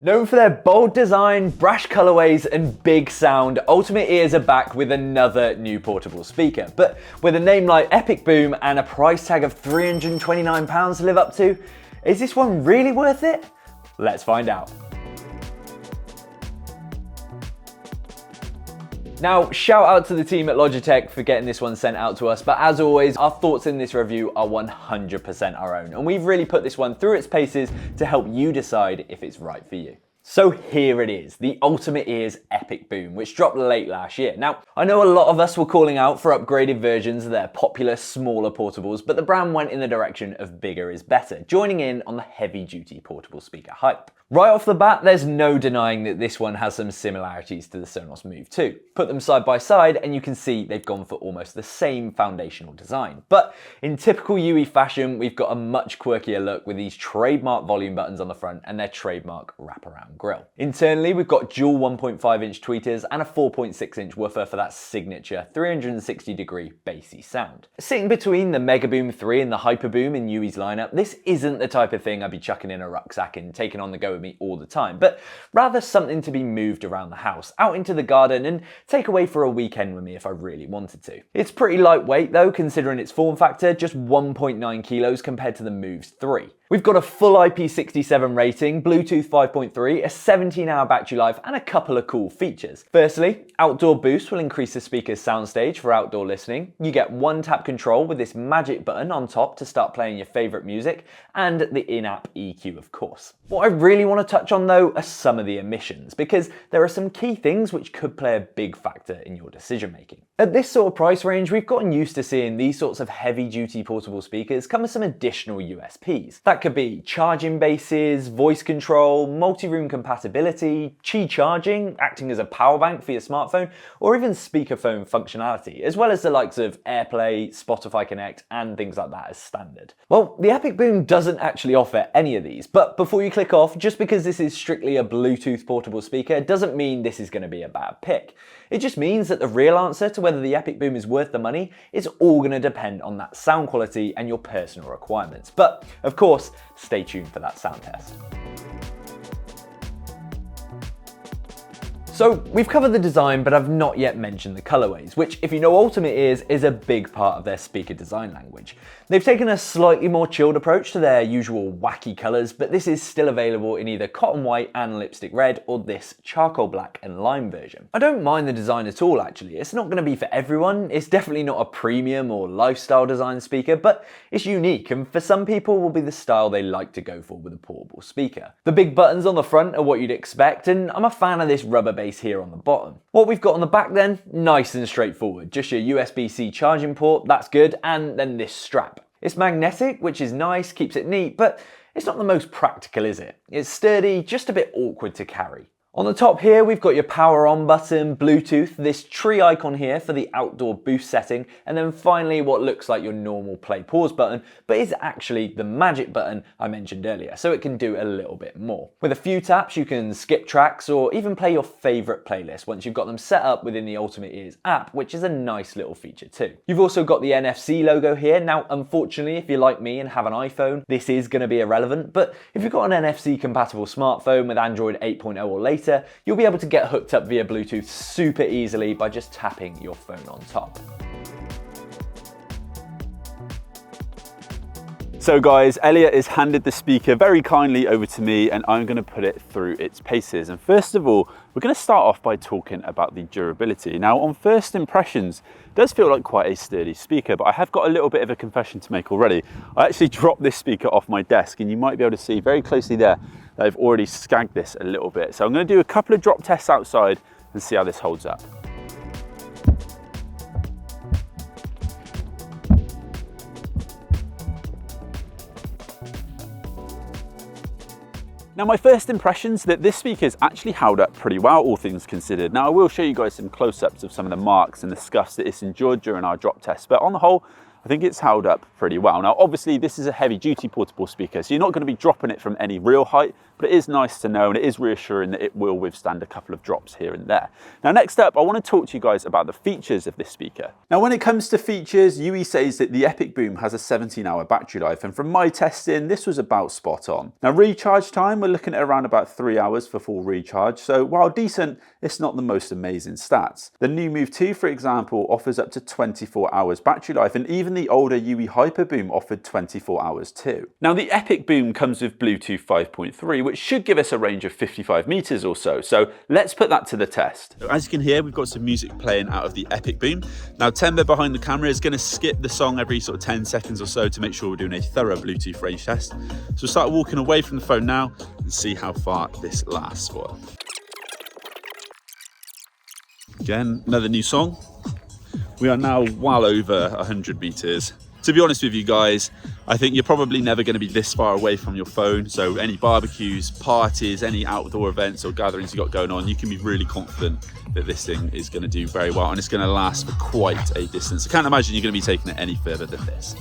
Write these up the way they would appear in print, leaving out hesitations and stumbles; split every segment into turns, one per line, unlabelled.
Known for their bold design, brash colorways, and big sound, Ultimate Ears are back with another new portable speaker. But with a name like Epicboom and a price tag of £329 to live up to, is this one really worth it? Let's find out. Now, shout out to the team at Logitech for getting this one sent out to us, but as always, our thoughts in this review are 100% our own, and we've really put this one through its paces to help you decide if it's right for you. So here it is, the Ultimate Ears Epicboom, which dropped late last year. Now, I know a lot of us were calling out for upgraded versions of their popular smaller portables, but the brand went in the direction of bigger is better, joining in on the heavy-duty portable speaker hype. Right off the bat, there's no denying that this one has some similarities to the Sonos Move 2. Put them side by side and you can see they've gone for almost the same foundational design. But in typical UE fashion, we've got a much quirkier look with these trademark volume buttons on the front and their trademark wraparound grille. Internally, we've got dual 1.5-inch tweeters and a 4.6-inch woofer for that signature 360-degree bassy sound. Sitting between the Megaboom 3 and the Hyperboom in UE's lineup, this isn't the type of thing I'd be chucking in a rucksack and taking on the go with me all the time, but rather something to be moved around the house, out into the garden, and take away for a weekend with me if I really wanted to. It's pretty lightweight though, considering its form factor, just 1.9 kilos compared to the Move's 3. We've got a full IP67 rating, Bluetooth 5.3, a 17-hour battery life, and a couple of cool features. Firstly, outdoor boost will increase the speaker's soundstage for outdoor listening. You get one-tap control with this magic button on top to start playing your favorite music, and the in-app EQ, of course. What I really want to touch on though are some of the emissions, because there are some key things which could play a big factor in your decision making. At this sort of price range, we've gotten used to seeing these sorts of heavy-duty portable speakers come with some additional USPs. That could be charging bases, voice control, multi-room compatibility, Qi charging, acting as a power bank for your smartphone, or even speakerphone functionality, as well as the likes of AirPlay, Spotify Connect, and things like that as standard. Well, the Epicboom doesn't actually offer any of these, but before you click off, just because this is strictly a Bluetooth portable speaker doesn't mean this is going to be a bad pick. It just means that the real answer to whether the Epicboom is worth the money is all going to depend on that sound quality and your personal requirements. But of course, stay tuned for that sound test. So we've covered the design, but I've not yet mentioned the colorways, which, if you know Ultimate Ears, is a big part of their speaker design language. They've taken a slightly more chilled approach to their usual wacky colors, but this is still available in either cotton white and lipstick red, or this charcoal black and lime version. I don't mind the design at all, actually. It's not going to be for everyone. It's definitely not a premium or lifestyle design speaker, but it's unique, and for some people will be the style they like to go for with a portable speaker. The big buttons on the front are what you'd expect, and I'm a fan of this rubber base here on the bottom. What we've got on the back then, nice and straightforward. Just your USB-C charging port, that's good, and then this strap. It's magnetic, which is nice, keeps it neat, but it's not the most practical, is it? It's sturdy, just a bit awkward to carry. On the top here, we've got your power on button, Bluetooth, this tree icon here for the outdoor boost setting, and then finally what looks like your normal play pause button, but is actually the magic button I mentioned earlier, so it can do a little bit more. With a few taps, you can skip tracks or even play your favorite playlist once you've got them set up within the Ultimate Ears app, which is a nice little feature too. You've also got the NFC logo here. Now, unfortunately, if you're like me and have an iPhone, this is going to be irrelevant, but if you've got an NFC compatible smartphone with Android 8.0 or later, you'll be able to get hooked up via Bluetooth super easily by just tapping your phone on top.
So guys, Elliot has handed the speaker very kindly over to me and I'm going to put it through its paces. And first of all, we're going to start off by talking about the durability. Now, on first impressions, it does feel like quite a sturdy speaker, but I have got a little bit of a confession to make already. I actually dropped this speaker off my desk and you might be able to see very closely there that I've already skagged this a little bit. So I'm going to do a couple of drop tests outside and see how this holds up. Now, my first impressions that this speaker's actually held up pretty well, all things considered. Now, I will show you guys some close-ups of some of the marks and the scuffs that it's endured during our drop test, but on the whole, I think it's held up pretty well. Now, obviously, this is a heavy-duty portable speaker, so you're not going to be dropping it from any real height, but it is nice to know, and it is reassuring that it will withstand a couple of drops here and there. Now, next up, I want to talk to you guys about the features of this speaker. Now, when it comes to features, Yui says that the Epicboom has a 17-hour battery life, and from my testing, this was about spot on. Now, recharge time, we're looking at around about 3 hours for full recharge, so while decent, it's not the most amazing stats. The new Move 2, for example, offers up to 24 hours battery life, and even the older Yui Hyperboom offered 24 hours too. Now, the Epicboom comes with Bluetooth 5.3, which should give us a range of 55 meters or so. So let's put that to the test. So as you can hear, we've got some music playing out of the Epicboom. Now, Temba behind the camera is going to skip the song every sort of 10 seconds or so to make sure we're doing a thorough Bluetooth range test. So we'll start walking away from the phone now and see how far this lasts for. Again, another new song. We are now well over 100 meters. To be honest with you guys, I think you're probably never going to be this far away from your phone. So any barbecues, parties, any outdoor events or gatherings you got going on, you can be really confident that this thing is going to do very well, and it's going to last for quite a distance. I can't imagine you're going to be taking it any further than this.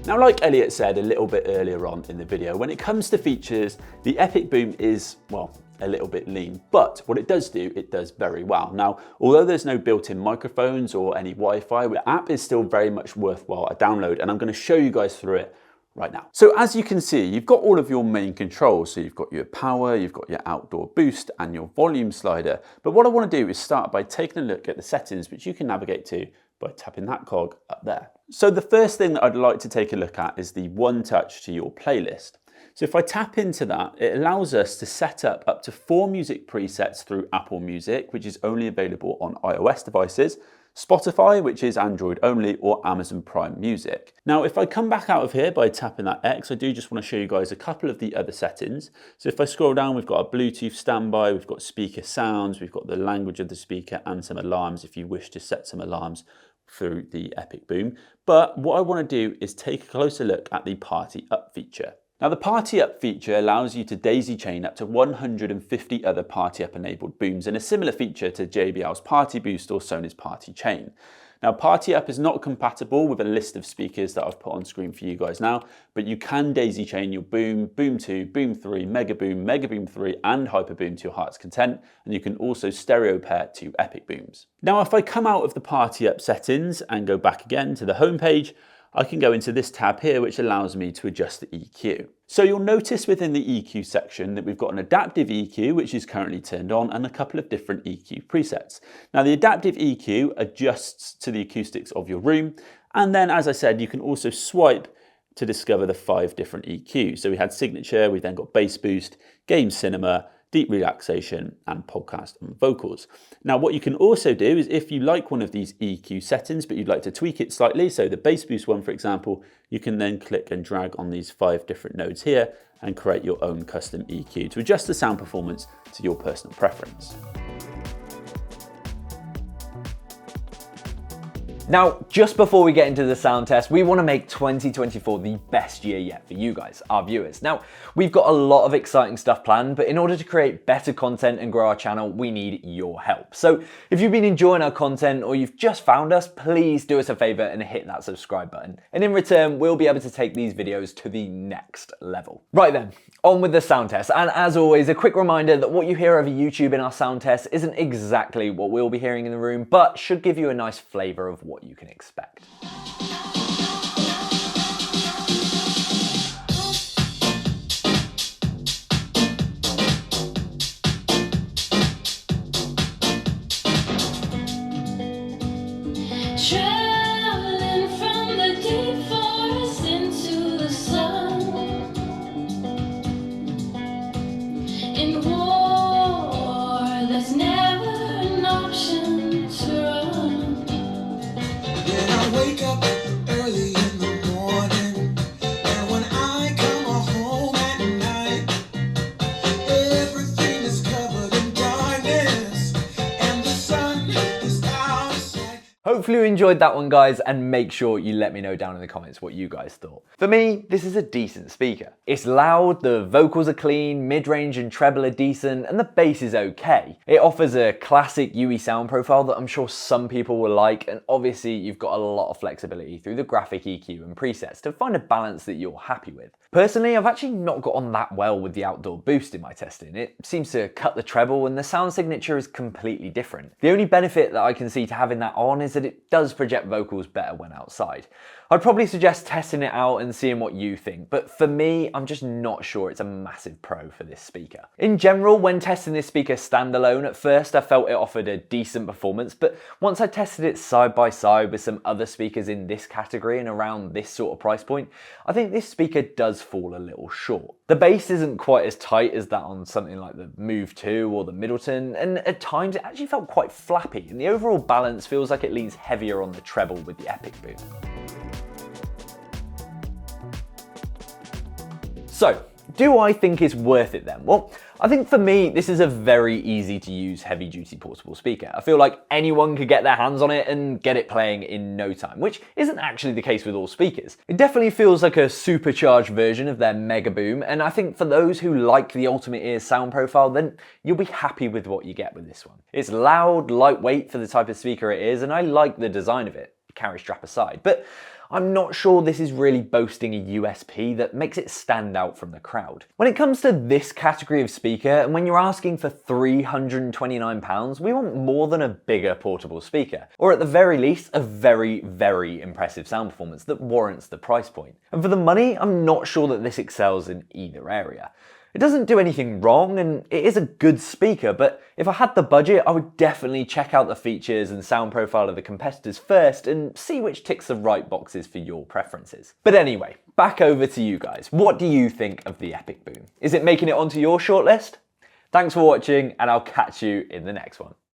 Now, like Elliot said a little bit earlier on in the video, when it comes to features, the Epicboom is, well, a little bit lean, but what it does do, it does very well. Now, although there's no built-in microphones or any Wi-Fi, the app is still very much worthwhile a download, and I'm going to show you guys through it right now. So as you can see, you've got all of your main controls. So you've got your power, you've got your outdoor boost and your volume slider. But what I want to do is start by taking a look at the settings, which you can navigate to by tapping that cog up there. So the first thing that I'd like to take a look at is the one touch to your playlist. So if I tap into that, it allows us to set up to 4 music presets through Apple Music, which is only available on iOS devices, Spotify, which is Android only, or Amazon Prime Music. Now, if I come back out of here by tapping that X, I do just want to show you guys a couple of the other settings. So if I scroll down, we've got a Bluetooth standby, we've got speaker sounds, we've got the language of the speaker and some alarms if you wish to set some alarms through the Epicboom. But what I want to do is take a closer look at the Party Up feature. Now, the Party Up feature allows you to daisy chain up to 150 other Party Up enabled booms, and a similar feature to JBL's Party Boost or Sony's Party Chain. Now, Party Up is not compatible with a list of speakers that I've put on screen for you guys now, but you can daisy chain your Boom, Boom 2, Boom 3, Mega Boom 3 and Hyperboom to your heart's content, and you can also stereo pair 2 Epicbooms. Now, if I come out of the Party Up settings and go back again to the home page, I can go into this tab here, which allows me to adjust the EQ. So you'll notice within the EQ section that we've got an adaptive EQ, which is currently turned on, and a couple of different EQ presets. Now, the adaptive EQ adjusts to the acoustics of your room. And then, as I said, you can also swipe to discover the 5 different EQs. So we had signature, we then got bass boost, game cinema, deep relaxation, and podcast and vocals. Now, what you can also do is if you like one of these EQ settings, but you'd like to tweak it slightly, so the bass boost one, for example, you can then click and drag on these 5 different nodes here and create your own custom EQ to adjust the sound performance to your personal preference.
Now, just before we get into the sound test, we want to make 2024 the best year yet for you guys, our viewers. Now, we've got a lot of exciting stuff planned, but in order to create better content and grow our channel, we need your help. So if you've been enjoying our content or you've just found us, please do us a favor and hit that subscribe button. And in return, we'll be able to take these videos to the next level. Right then, on with the sound test. And as always, a quick reminder that what you hear over YouTube in our sound test isn't exactly what we'll be hearing in the room, but should give you a nice flavor of what you can expect.
Traveling from the deep forest into the sun. In war, there's never an option to run. When I wake up
Hopefully you enjoyed that one, guys, and make sure you let me know down in the comments what you guys thought. For me, this is a decent speaker. It's loud, the vocals are clean, mid-range and treble are decent, and the bass is okay. It offers a classic UE sound profile that I'm sure some people will like, and obviously you've got a lot of flexibility through the graphic EQ and presets to find a balance that you're happy with. Personally, I've actually not got on that well with the outdoor boost in my testing. It seems to cut the treble and the sound signature is completely different. The only benefit that I can see to having that on is that it does project vocals better when outside. I'd probably suggest testing it out and seeing what you think, but for me, I'm just not sure it's a massive pro for this speaker. In general, when testing this speaker standalone, at first I felt it offered a decent performance, but once I tested it side by side with some other speakers in this category and around this sort of price point, I think this speaker does fall a little short. The bass isn't quite as tight as that on something like the Move 2 or the Middleton, and at times it actually felt quite flappy, and the overall balance feels like it leans heavier on the treble with the Epicboom. So, do I think it's worth it then? Well, I think for me, this is a very easy to use heavy duty portable speaker. I feel like anyone could get their hands on it and get it playing in no time, which isn't actually the case with all speakers. It definitely feels like a supercharged version of their Mega Boom, and I think for those who like the Ultimate Ears sound profile, then you'll be happy with what you get with this one. It's loud, lightweight for the type of speaker it is, and I like the design of it, carry strap aside, but I'm not sure this is really boasting a USP that makes it stand out from the crowd. When it comes to this category of speaker, and when you're asking for £329, we want more than a bigger portable speaker, or at the very least, a very, very impressive sound performance that warrants the price point. And for the money, I'm not sure that this excels in either area. It doesn't do anything wrong, and it is a good speaker, but if I had the budget, I would definitely check out the features and sound profile of the competitors first and see which ticks the right boxes for your preferences. But anyway, back over to you guys. What do you think of the Epicboom? Is it making it onto your shortlist? Thanks for watching, and I'll catch you in the next one.